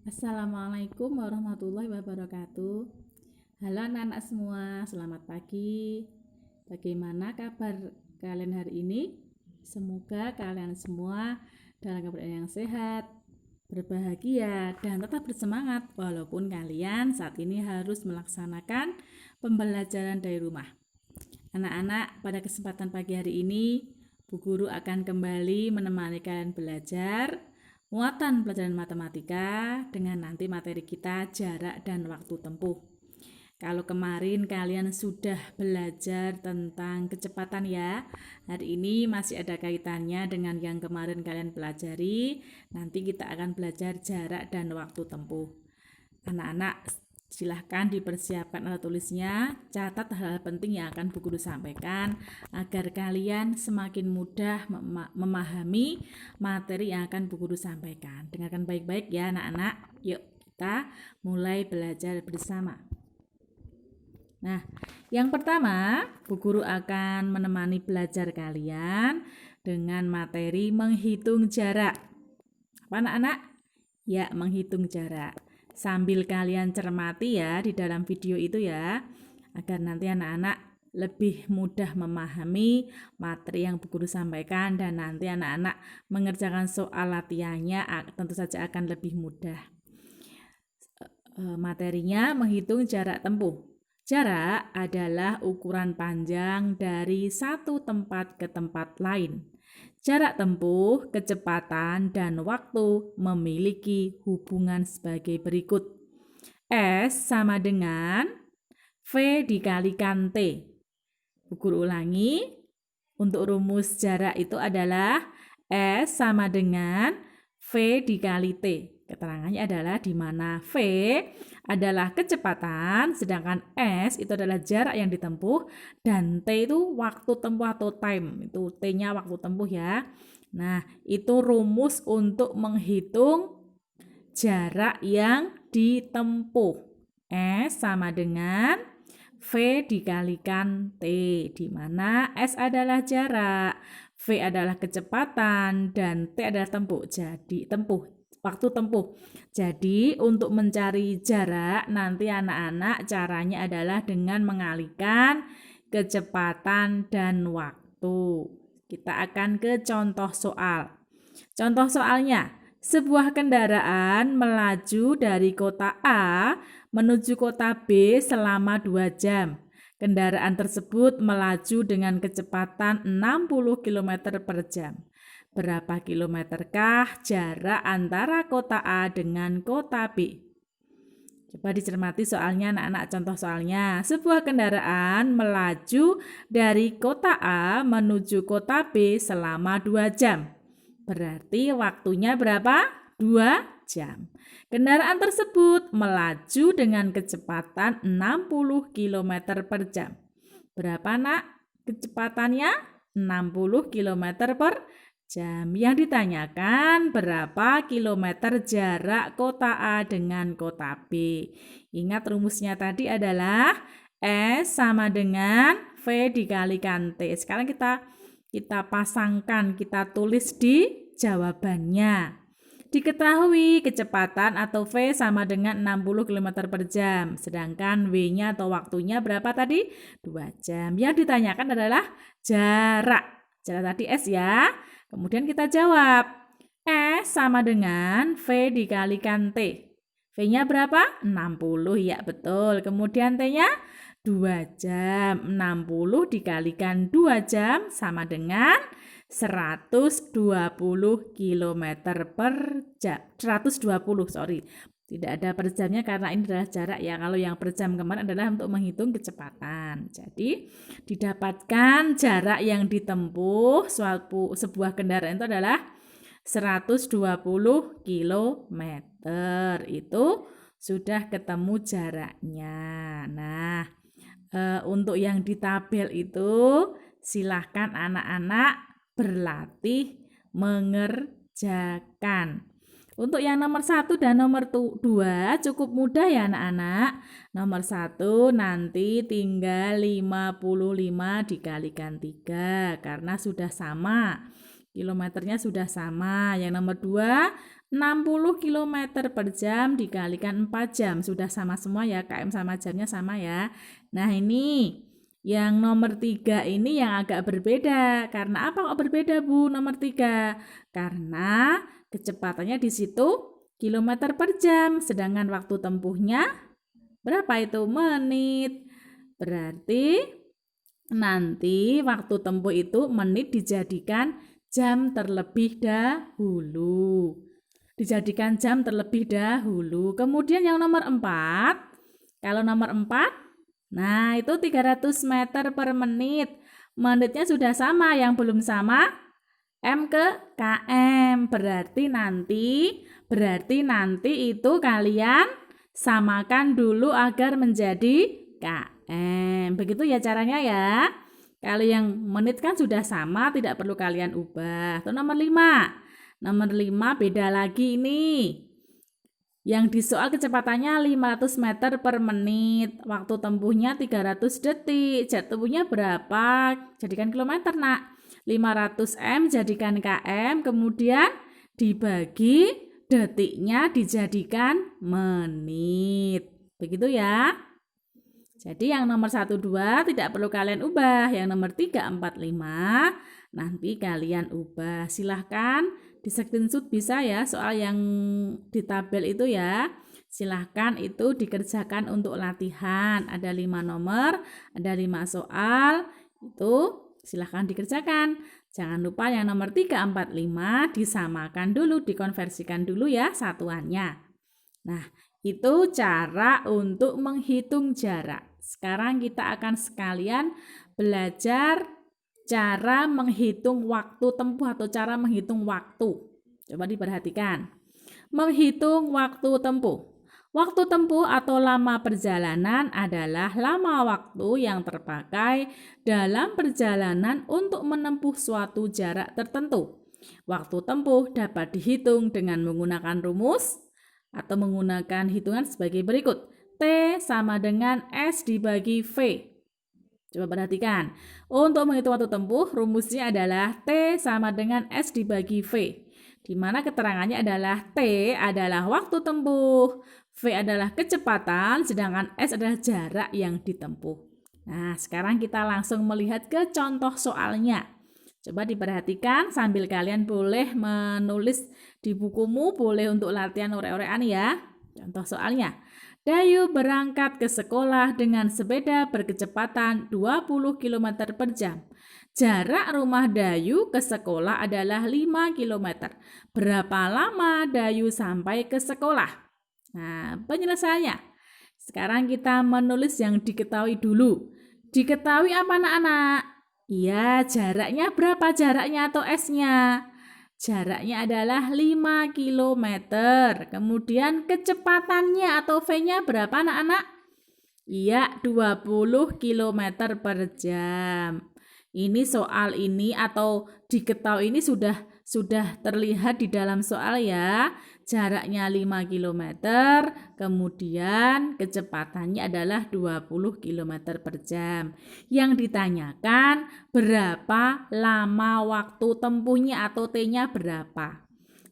Assalamualaikum warahmatullahi wabarakatuh. Halo anak-anak semua, selamat pagi. Bagaimana kabar kalian hari ini? Semoga kalian semua dalam keadaan yang sehat, berbahagia, dan tetap bersemangat walaupun kalian saat ini harus melaksanakan pembelajaran dari rumah. Anak-anak, pada kesempatan pagi hari ini, Bu Guru akan kembali menemani kalian belajar muatan pelajaran matematika dengan nanti materi kita jarak dan waktu tempuh. Kalau kemarin kalian sudah belajar tentang kecepatan ya, hari ini masih ada kaitannya dengan yang kemarin kalian pelajari. Nanti kita akan belajar jarak dan waktu tempuh. Anak-anak, silahkan dipersiapkan alat tulisnya, catat hal-hal penting yang akan Bu Guru sampaikan agar kalian semakin mudah memahami materi yang akan Bu Guru sampaikan. Dengarkan baik-baik ya anak-anak. Yuk kita mulai belajar bersama. Nah, yang pertama Bu Guru akan menemani belajar kalian dengan materi menghitung jarak. Apa anak-anak? Ya, menghitung jarak. Sambil kalian cermati ya di dalam video itu ya, agar nanti anak-anak lebih mudah memahami materi yang Bu Guru sampaikan dan nanti anak-anak mengerjakan soal latihannya tentu saja akan lebih mudah. Materinya menghitung jarak tempuh. Jarak adalah ukuran panjang dari satu tempat ke tempat lain. Jarak tempuh, kecepatan, dan waktu memiliki hubungan sebagai berikut. S sama dengan V dikalikan T. Bu Guru ulangi, untuk rumus jarak itu adalah S sama dengan V dikali T. Keterangannya adalah di mana V adalah kecepatan, sedangkan S itu adalah jarak yang ditempuh, dan T itu waktu tempuh atau time. Itu T-nya waktu tempuh ya. Nah, itu rumus untuk menghitung jarak yang ditempuh. S sama dengan V dikalikan T, di mana S adalah jarak, V adalah kecepatan, dan T adalah waktu tempuh. Jadi untuk mencari jarak nanti anak-anak caranya adalah dengan mengalihkan kecepatan dan waktu. Kita akan ke contoh soal. Contoh soalnya, sebuah kendaraan melaju dari kota A menuju kota B selama 2 jam. Kendaraan tersebut melaju dengan kecepatan 60 km per jam. Berapa kilometerkah jarak antara kota A dengan kota B? Coba dicermati soalnya anak-anak, contoh soalnya. Sebuah kendaraan melaju dari kota A menuju kota B selama 2 jam. Berarti waktunya berapa? 2 jam. Kendaraan tersebut melaju dengan kecepatan 60 km per jam. Berapa nak kecepatannya? 60 km per jam. Yang ditanyakan berapa kilometer jarak kota A dengan kota B. Ingat rumusnya tadi adalah S sama dengan V dikalikan T. Sekarang kita pasangkan, kita tulis di jawabannya. Diketahui kecepatan atau V sama dengan 60 km per jam. Sedangkan W-nya atau waktunya berapa tadi? 2 jam. Yang ditanyakan adalah jarak. Jarak tadi S ya. Kemudian kita jawab. S sama dengan V dikalikan T. V-nya berapa? 60 ya betul. Kemudian T-nya 2 jam. 60 dikalikan 2 jam sama dengan 120 km per jam. 120, sorry. Tidak ada per jamnya karena ini adalah jarak ya. Kalau yang per jam kemarin adalah untuk menghitung kecepatan. Jadi didapatkan jarak yang ditempuh sebuah kendaraan itu adalah 120 km. Itu sudah ketemu jaraknya. Nah, untuk yang di tabel itu silahkan anak-anak berlatih mengerjakan. Untuk yang nomor 1 dan nomor 2 cukup mudah ya anak-anak. Nomor 1 nanti tinggal 55 dikalikan 3 karena sudah sama. Kilometernya sudah sama. Yang nomor 2 60 km per jam dikalikan 4 jam. Sudah sama semua ya, km sama jamnya sama ya. Nah ini yang nomor 3 ini yang agak berbeda. Karena apa kok berbeda Bu nomor 3? Karena kecepatannya di situ kilometer per jam. Sedangkan waktu tempuhnya berapa itu? Menit. Berarti nanti waktu tempuh itu menit dijadikan jam terlebih dahulu. Dijadikan jam terlebih dahulu. Kemudian yang nomor 4. Kalau nomor 4, nah itu 300 meter per menit. Menitnya sudah sama, yang belum sama M ke KM. Berarti nanti itu kalian samakan dulu agar menjadi KM. Begitu ya caranya ya. Kalau yang menit kan sudah sama, tidak perlu kalian ubah. Itu nomor 5. Nomor 5 beda lagi ini. Yang di soal kecepatannya 500 meter per menit. Waktu tempuhnya 300 detik. Jet tempuhnya berapa? Jadikan kilometer nak. 500 M jadikan KM. Kemudian dibagi detiknya dijadikan menit. Begitu ya. Jadi yang nomor 1, 2 tidak perlu kalian ubah. Yang nomor 3, 4, 5 nanti kalian ubah. Silahkan di screenshot bisa ya soal yang di tabel itu ya. Silahkan itu dikerjakan untuk latihan. Ada 5 nomor, ada 5 soal. Itu silahkan dikerjakan. Jangan lupa yang nomor 3, 4, 5 disamakan dulu, dikonversikan dulu ya satuannya. Nah, itu cara untuk menghitung jarak. Sekarang kita akan sekalian belajar cara menghitung waktu tempuh atau cara menghitung waktu. Coba diperhatikan. Menghitung waktu tempuh. Waktu tempuh atau lama perjalanan adalah lama waktu yang terpakai dalam perjalanan untuk menempuh suatu jarak tertentu. Waktu tempuh dapat dihitung dengan menggunakan rumus atau menggunakan hitungan sebagai berikut. T sama dengan S dibagi V. Coba perhatikan. Untuk menghitung waktu tempuh, rumusnya adalah T sama dengan S dibagi V. Di mana keterangannya adalah T adalah waktu tempuh, V adalah kecepatan, sedangkan S adalah jarak yang ditempuh. Nah, sekarang kita langsung melihat ke contoh soalnya. Coba diperhatikan sambil kalian boleh menulis di bukumu, boleh untuk latihan ore-orean ya. Contoh soalnya. Dayu berangkat ke sekolah dengan sepeda berkecepatan 20 km per jam. Jarak rumah Dayu ke sekolah adalah 5 km. Berapa lama Dayu sampai ke sekolah? Nah, penyelesaiannya. Sekarang kita menulis yang diketahui dulu. Diketahui apa anak-anak? Iya, jaraknya berapa jaraknya atau S-nya? Jaraknya adalah 5 km. Kemudian kecepatannya atau V-nya berapa anak-anak? Iya, 20 km per jam. Ini soal ini atau diketahui ini sudah terlihat di dalam soal ya. Jaraknya 5 km, kemudian kecepatannya adalah 20 km per jam. Yang ditanyakan berapa lama waktu tempuhnya atau T-nya berapa.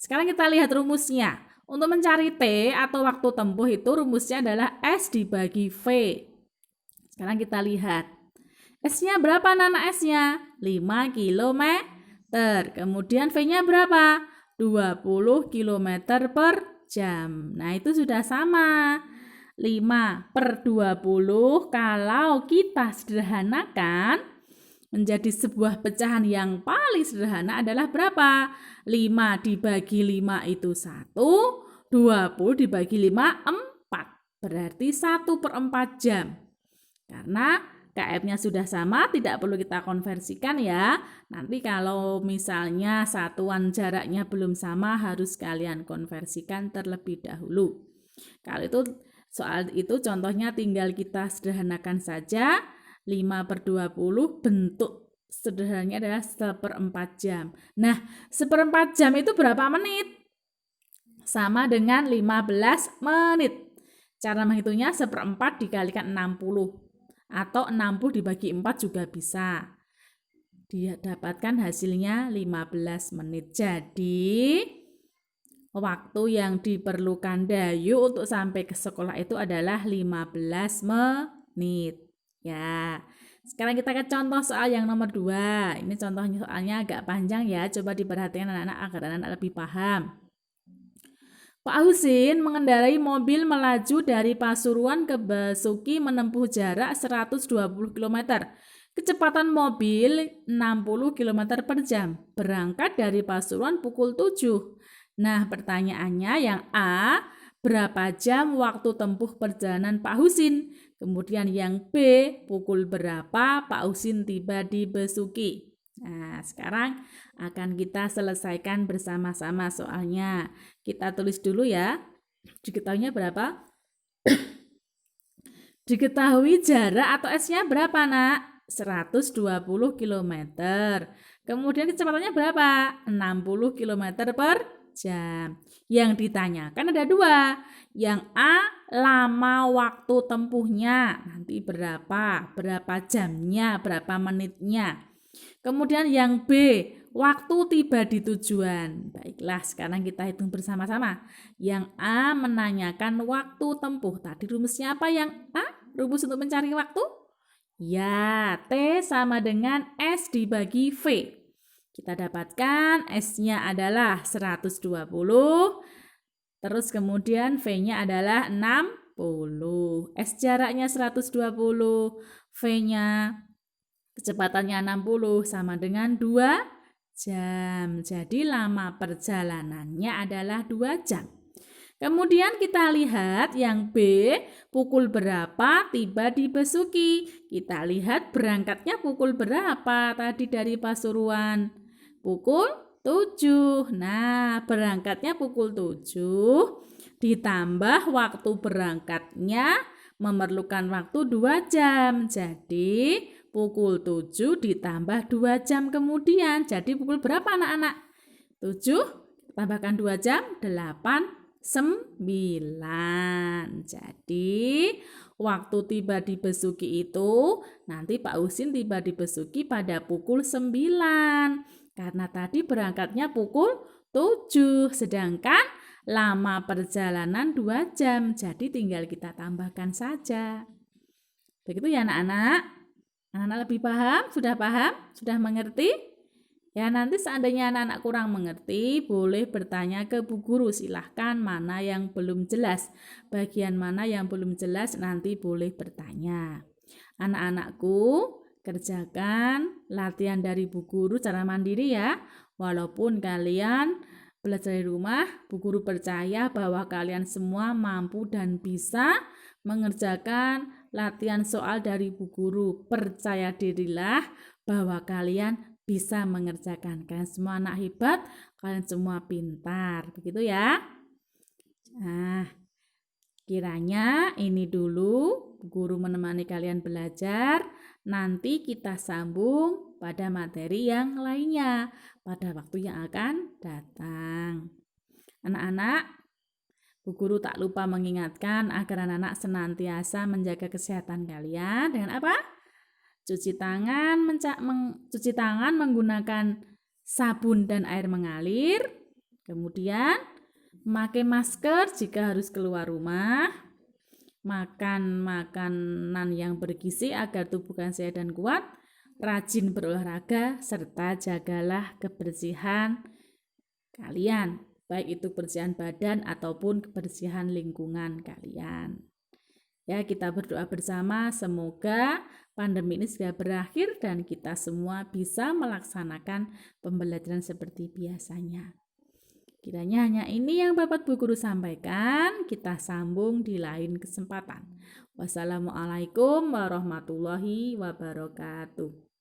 Sekarang kita lihat rumusnya. Untuk mencari T atau waktu tempuh itu rumusnya adalah S dibagi V. Sekarang kita lihat. S-nya berapa anak S-nya? 5 km. Kemudian V-nya berapa? 20 km per jam. Nah, itu sudah sama. 5 per 20 kalau kita sederhanakan menjadi sebuah pecahan yang paling sederhana adalah berapa? 5 dibagi 5 itu 1, 20 dibagi 5, 4. Berarti 1 per 4 jam. Karena KM-nya sudah sama, tidak perlu kita konversikan ya. Nanti kalau misalnya satuan jaraknya belum sama, harus kalian konversikan terlebih dahulu. Kalau itu soal itu contohnya tinggal kita sederhanakan saja. 5 per 20 bentuk sederhananya adalah 1/4 jam. Nah, 1/4 jam itu berapa menit? Sama dengan 15 menit. Cara menghitungnya 1/4 dikalikan 60. Atau 60 dibagi 4 juga bisa. Didapatkan hasilnya 15 menit. Jadi Waktu yang diperlukan Dayu untuk sampai ke sekolah itu adalah 15 menit. Ya, sekarang kita ke contoh soal yang nomor 2. Ini contohnya soalnya agak panjang ya. Coba diperhatikan anak-anak agar anak-anak lebih paham. Pak Husin mengendarai mobil melaju dari Pasuruan ke Besuki menempuh jarak 120 km. Kecepatan mobil 60 km per jam. Berangkat dari Pasuruan pukul 7. Nah, pertanyaannya yang A, berapa jam waktu tempuh perjalanan Pak Husin? Kemudian yang B, pukul berapa Pak Husin tiba di Besuki? Nah, sekarang akan kita selesaikan bersama-sama soalnya. Kita tulis dulu ya. Diketahuinya berapa? Diketahui jarak atau S-nya berapa, Nak? 120 km. Kemudian kecepatannya berapa? 60 km per jam. Yang ditanyakan ada 2. Yang A, lama waktu tempuhnya. Nanti berapa? Berapa jamnya? Berapa menitnya? Kemudian yang B, waktu tiba di tujuan. Baiklah, sekarang kita hitung bersama-sama. Yang A menanyakan waktu tempuh. Tadi rumusnya apa yang A? Rumus untuk mencari waktu? Ya, T sama dengan S dibagi V. Kita dapatkan S-nya adalah 120. Terus kemudian V-nya adalah 60. S jaraknya 120. V-nya kecepatannya 60 sama dengan 2 jam. Jadi lama perjalanannya adalah 2 jam. Kemudian kita lihat yang B, pukul berapa tiba di Besuki. Kita lihat berangkatnya pukul berapa tadi dari Pasuruan. Pukul 7. Nah, berangkatnya pukul 7 ditambah waktu berangkatnya memerlukan waktu 2 jam. Jadi pukul 7 ditambah 2 jam kemudian. Jadi pukul berapa anak-anak? 7 tambahkan 2 jam, 8, 9. Jadi waktu tiba di Besuki itu nanti Pak Husin tiba di Besuki pada pukul 9. Karena tadi berangkatnya pukul 7. Sedangkan lama perjalanan 2 jam. Jadi tinggal kita tambahkan saja. Begitu ya anak-anak? Anak-anak lebih paham? Sudah paham? Sudah mengerti? Ya, nanti seandainya anak-anak kurang mengerti, boleh bertanya ke Bu Guru. Silahkan mana yang belum jelas. Bagian mana yang belum jelas nanti boleh bertanya. Anak-anakku, kerjakan latihan dari Bu Guru secara mandiri ya. Walaupun kalian belajar di rumah, Bu Guru percaya bahwa kalian semua mampu dan bisa mengerjakan latihan soal dari Bu Guru. Percaya dirilah bahwa kalian bisa mengerjakan. Kalian semua anak hebat, kalian semua pintar. Begitu ya. Nah, kiranya ini dulu guru menemani kalian belajar. Nanti kita sambung pada materi yang lainnya pada waktu yang akan datang. Anak-anak, Bu Guru tak lupa mengingatkan agar anak-anak senantiasa menjaga kesehatan kalian dengan apa? Cuci tangan menggunakan sabun dan air mengalir. Kemudian memakai masker jika harus keluar rumah. Makan makanan yang bergizi agar tubuh kalian sehat dan kuat. Rajin berolahraga serta jagalah kebersihan kalian, baik itu kebersihan badan ataupun kebersihan lingkungan kalian. Ya, kita berdoa bersama semoga pandemi ini segera berakhir dan kita semua bisa melaksanakan pembelajaran seperti biasanya. Kiranya hanya ini yang Bapak Bu Guru sampaikan, kita sambung di lain kesempatan. Wassalamualaikum warahmatullahi wabarakatuh.